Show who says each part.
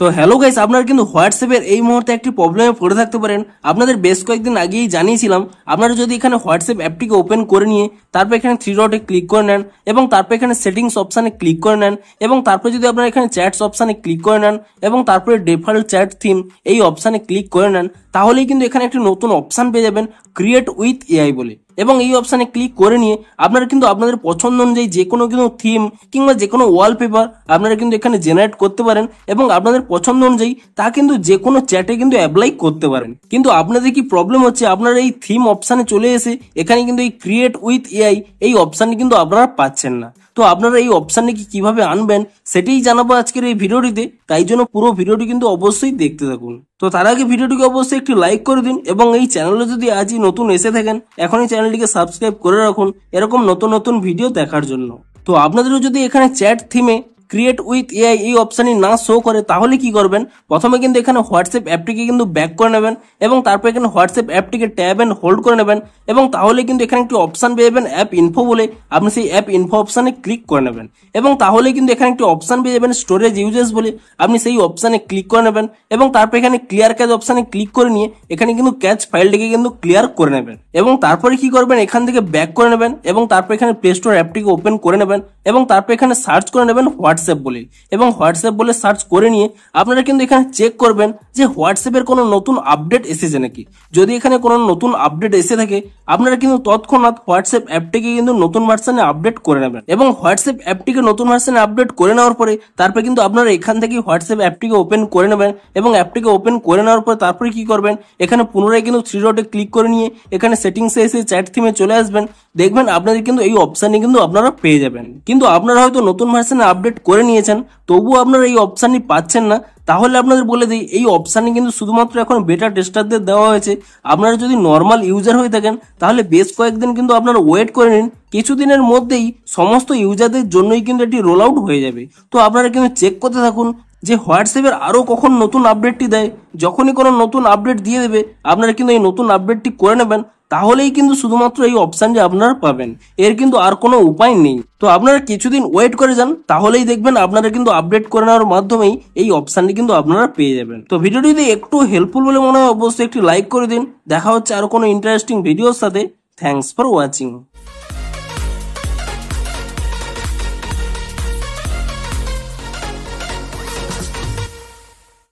Speaker 1: তো hello guys, আপনারা কিন্তু হোয়াটসঅ্যাপের এই মুহূর্তে একটি প্রবলেমে পড়ে থাকতে পারেন। আপনাদের বেশ কয়েকদিন আগেই জানিয়েছিলাম, আপনারা যদি এখানে হোয়াটসঅ্যাপ অ্যাপটিকে ওপেন করে নিয়ে তারপর এখানে থ্রি ডটে ক্লিক করে নেন এবং তারপর এখানে সেটিংস অপশানে ক্লিক করে নেন এবং তারপর যদি আপনারা এখানে চ্যাটস অপশানে ক্লিক করে নেন এবং তারপরে ডিফল্ট চ্যাট থিম এই অপশানে ক্লিক করে নেন, তাহলেই কিন্তু এখানে একটি নতুন অপশান পেয়ে যাবেন ক্রিয়েট উইথ এআই বলে। এবং এই অপশানে ক্লিক করে নিয়ে আপনারা কিন্তু আপনাদের পছন্দ অনুযায়ী যে কোনো কিন্তু থিম কিংবা যে কোনো ওয়ালপেপার আপনারা কিন্তু এখানে জেনারেট করতে পারেন এবং আপনাদের পছন্দ অনুযায়ী তা কিন্তু যে কোনো চ্যাটে কিন্তু অ্যাপ্লাই করতে পারেন। কিন্তু আপনাদের কি প্রবলেম হচ্ছে, আপনারা এই থিম অপশানে চলে এসে এখানে কিন্তু এই ক্রিয়েট উইথ এআই এই অপশানটি কিন্তু আপনারা পাচ্ছেন না। তো আপনারা এই অপশানটি কিভাবে আনবেন সেটাই জানাবো আজকের এই ভিডিওটিতে, তাই জন্য পুরো ভিডিওটি কিন্তু অবশ্যই দেখতে থাকুন। তো তার আগে ভিডিওটিকে অবশ্যই একটি লাইক করে দিন এবং এই চ্যানেলে যদি আজই নতুন এসে থাকেন এখনই চ্যানেলটিকে সাবস্ক্রাইব করে রাখুন এরকম নতুন নতুন ভিডিও দেখার জন্য। তো আপনাদেরও যদি এখানে চ্যাট থিমে ক্রিয়েট উইথ এআই এই অপশানটি না শো করে তাহলে কি করবেন, প্রথমে কিন্তু এখানে হোয়াটসঅ্যাপ অ্যাপটিকে কিন্তু ব্যাক করে নেবেন এবং তারপর এখানে হোয়াটসঅ্যাপ অ্যাপটিকে ট্যাব এন্ড হোল্ড করে নেবেন এবং তাহলে কিন্তু এখানে একটি অপশান পেয়ে যাবেন অ্যাপ ইনফো বলে। আপনি সেই অ্যাপ ইনফো অপশানে ক্লিক করে নেবেন এবং তাহলে কিন্তু এখানে একটি অপশান পেয়ে যাবেন স্টোরেজ ইউজেস বলে। আপনি সেই অপশানে ক্লিক করে নেবেন এবং তারপর এখানে ক্লিয়ার ক্যাচ অপশানে ক্লিক করে নিয়ে এখানে কিন্তু ক্যাচ ফাইলটিকে কিন্তু ক্লিয়ার করে নেবেন এবং তারপরে কি করবেন, এখান থেকে ব্যাক করে নেবেন এবং তারপর এখানে প্লে স্টোর অ্যাপটিকে ওপেন করে নেবেন এবং তারপর এখানে সার্চ করে নেবেন হোয়াটসঅ্যাপ বলে এবং হোয়াটসঅ্যাপ বলে সার্চ করে নিয়ে আপনারা কিন্তু এখানে চেক করবেন যে হোয়াটসঅ্যাপের কোনো নতুন আপডেট এসেছে নাকি। যদি এখানে কোনো নতুন আপডেট এসে থাকে আপনারা কিন্তু তৎক্ষণাৎ হোয়াটসঅ্যাপ অ্যাপটিকে কিন্তু নতুন ভার্সনে আপডেট করে নেবেন এবং হোয়াটসঅ্যাপ অ্যাপটিকে নতুন ভার্সনে আপডেট করে নেওয়ার পরে তারপরে কিন্তু আপনারা এখান থেকে হোয়াটসঅ্যাপ অ্যাপটিকে ওপেন করে নেবেন এবং অ্যাপটিকে ওপেন করে নেওয়ার পরে তারপরে কি করবেন, এখানে পুনরায় কিন্তু থ্রি ডটে ক্লিক করে নিয়ে এখানে সেটিংসে এসে চ্যাট থিমে চলে আসবেন। দেখবেন আপনাদের কিন্তু এই অপশানটি কিন্তু আপনারা পেয়ে যাবেন। কিন্তু আপনারা হয়তো নতুন ভার্সনে আপডেট করে নিয়েছেন তবুও আপনারা এই অপশানটি পাচ্ছেন না, তাহলে আপনাদের বলে দিই এই অপশানটি কিন্তু শুধুমাত্র এখন বেটা টেস্টারদের দেওয়া হয়েছে। আপনারা যদি নর্মাল ইউজার হয়ে থাকেন তাহলে বেশ কয়েকদিন কিন্তু আপনারা ওয়েট করে নিন, কিছুদিনের মধ্যেই সমস্ত ইউজারদের জন্যই কিন্তু এটি রোল আউট হয়ে যাবে। তো আপনারা কিন্তু চেক করতে থাকুন যে হোয়াটসঅ্যাপের আরও কখন নতুন আপডেটটি দেয়। যখনই কোনো নতুন আপডেট দিয়ে দেবে আপনারা কিন্তু এই নতুন আপডেটটি করে নেবেন, তাহলেই কিন্তু শুধুমাত্র এই অপশানটি আপনারা পাবেন, এর কিন্তু আর কোনো উপায় নেই। তো আপনারা কিছুদিন ওয়েট করে যান, তাহলেই দেখবেন আপনারা কিন্তু আপডেট করে নেওয়ার মাধ্যমেই এই অপশানটি কিন্তু আপনারা পেয়ে যাবেন। তো ভিডিওটি যদি একটু হেল্পফুল বলে মনে হয় অবশ্যই একটি লাইক করে দিন। দেখা হচ্ছে আরো কোনো ইন্টারেস্টিং ভিডিওর সাথে। Thanks for watching.